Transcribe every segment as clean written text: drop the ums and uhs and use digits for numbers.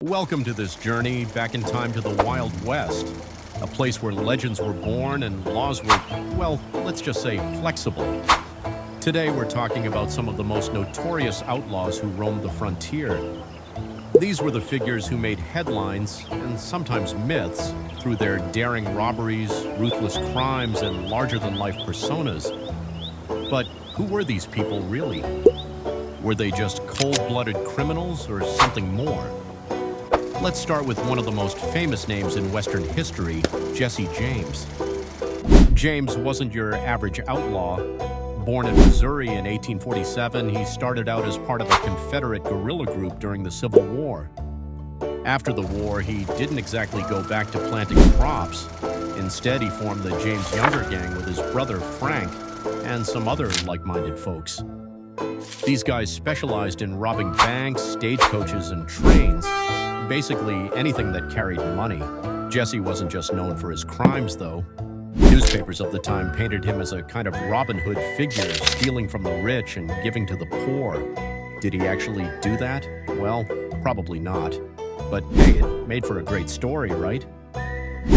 Welcome to this journey back in time to the Wild West, a place where legends were born and laws were, well, let's just say flexible. Today we're talking about some of the most notorious outlaws who roamed the frontier. These were the figures who made headlines, and sometimes myths, through their daring robberies, ruthless crimes, and larger-than-life personas. But who were these people really? Were they just cold-blooded criminals or something more? Let's start with one of the most famous names in Western history, Jesse James. James wasn't your average outlaw. Born in Missouri in 1847, he started out as part of a Confederate guerrilla group during the Civil War. After the war, he didn't exactly go back to planting crops. Instead, he formed the James Younger Gang with his brother Frank and some other like-minded folks. These guys specialized in robbing banks, stagecoaches, and trains. Basically anything that carried money. Jesse wasn't just known for his crimes, though. Newspapers of the time painted him as a kind of Robin Hood figure, stealing from the rich and giving to the poor. Did he actually do that? Well, probably not. But hey, it made for a great story, right?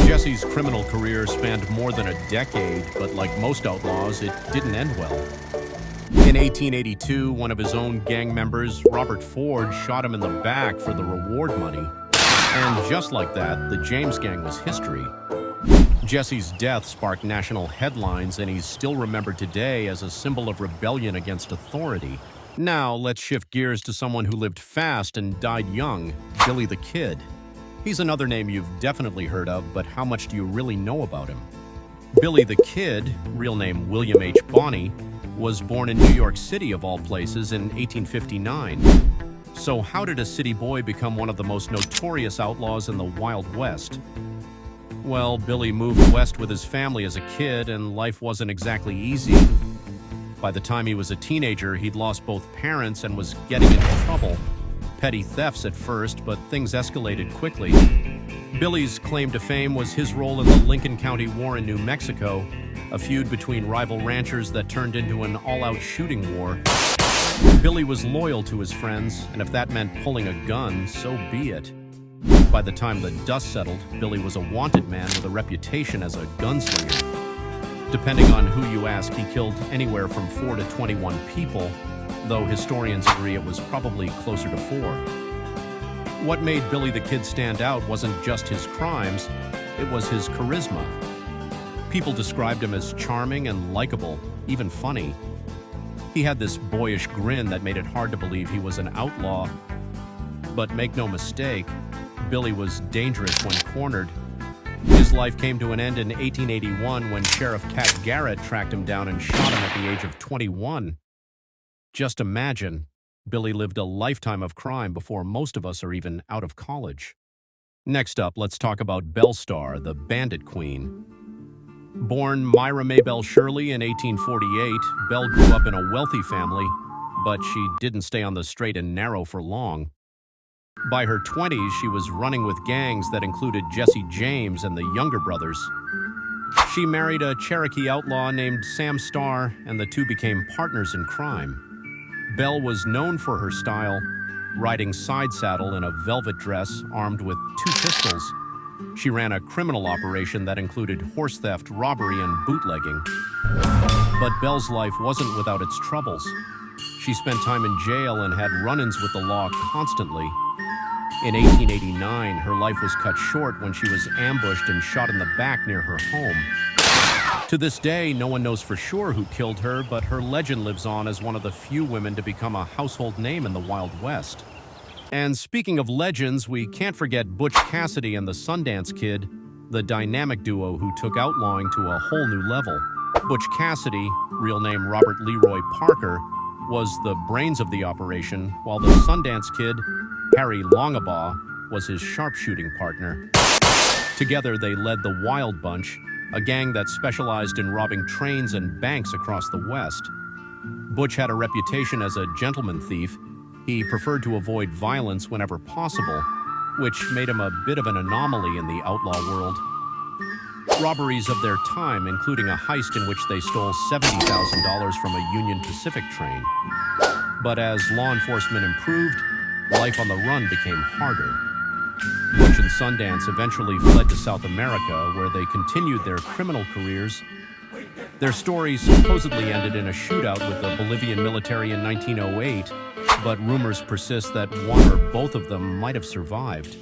Jesse's criminal career spanned more than a decade, but like most outlaws, it didn't end well. In 1882, one of his own gang members, Robert Ford, shot him in the back for the reward money. And just like that, the James Gang was history. Jesse's death sparked national headlines, and he's still remembered today as a symbol of rebellion against authority. Now, let's shift gears to someone who lived fast and died young, Billy the Kid. He's another name you've definitely heard of, but how much do you really know about him? Billy the Kid, real name William H. Bonney, was born in New York City, of all places, in 1859. So how did a city boy become one of the most notorious outlaws in the Wild West? Well, Billy moved west with his family as a kid, and life wasn't exactly easy. By the time he was a teenager, he'd lost both parents and was getting into trouble. Petty thefts at first, but things escalated quickly. Billy's claim to fame was his role in the Lincoln County War in New Mexico, a feud between rival ranchers that turned into an all-out shooting war. Billy was loyal to his friends, and if that meant pulling a gun, so be it. By the time the dust settled, Billy was a wanted man with a reputation as a gunslinger. Depending on who you ask, he killed anywhere from 4 to 21 people, though historians agree it was probably closer to 4. What made Billy the Kid stand out wasn't just his crimes, it was his charisma. People described him as charming and likable, even funny. He had this boyish grin that made it hard to believe he was an outlaw. But make no mistake, Billy was dangerous when cornered. His life came to an end in 1881 when Sheriff Cat Garrett tracked him down and shot him at the age of 21. Just imagine, Billy lived a lifetime of crime before most of us are even out of college. Next up, let's talk about Belle Starr, the Bandit Queen. Born Myra Maybelle Shirley in 1848, Belle grew up in a wealthy family, but she didn't stay on the straight and narrow for long. By her 20s, she was running with gangs that included Jesse James and the Younger brothers. She married a Cherokee outlaw named Sam Starr, and the two became partners in crime. Belle was known for her style, riding side saddle in a velvet dress armed with 2 pistols. She ran a criminal operation that included horse theft, robbery, and bootlegging. But Belle's life wasn't without its troubles. She spent time in jail and had run-ins with the law constantly. In 1889, her life was cut short when she was ambushed and shot in the back near her home. To this day, no one knows for sure who killed her, but her legend lives on as one of the few women to become a household name in the Wild West. And speaking of legends, we can't forget Butch Cassidy and the Sundance Kid, the dynamic duo who took outlawing to a whole new level. Butch Cassidy, real name Robert Leroy Parker, was the brains of the operation, while the Sundance Kid, Harry Longabaugh, was his sharpshooting partner. Together, they led the Wild Bunch, a gang that specialized in robbing trains and banks across the West. Butch had a reputation as a gentleman thief. He preferred to avoid violence whenever possible, which made him a bit of an anomaly in the outlaw world. Robberies of their time, including a heist in which they stole $70,000 from a Union Pacific train. But as law enforcement improved, life on the run became harder. Butch and Sundance eventually fled to South America, where they continued their criminal careers. Their story supposedly ended in a shootout with the Bolivian military in 1908, but rumors persist that one or both of them might have survived.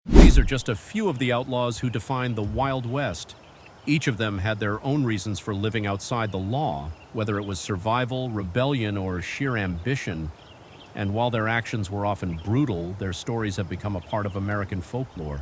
These are just a few of the outlaws who defined the Wild West. Each of them had their own reasons for living outside the law, whether it was survival, rebellion, or sheer ambition. And while their actions were often brutal, their stories have become a part of American folklore.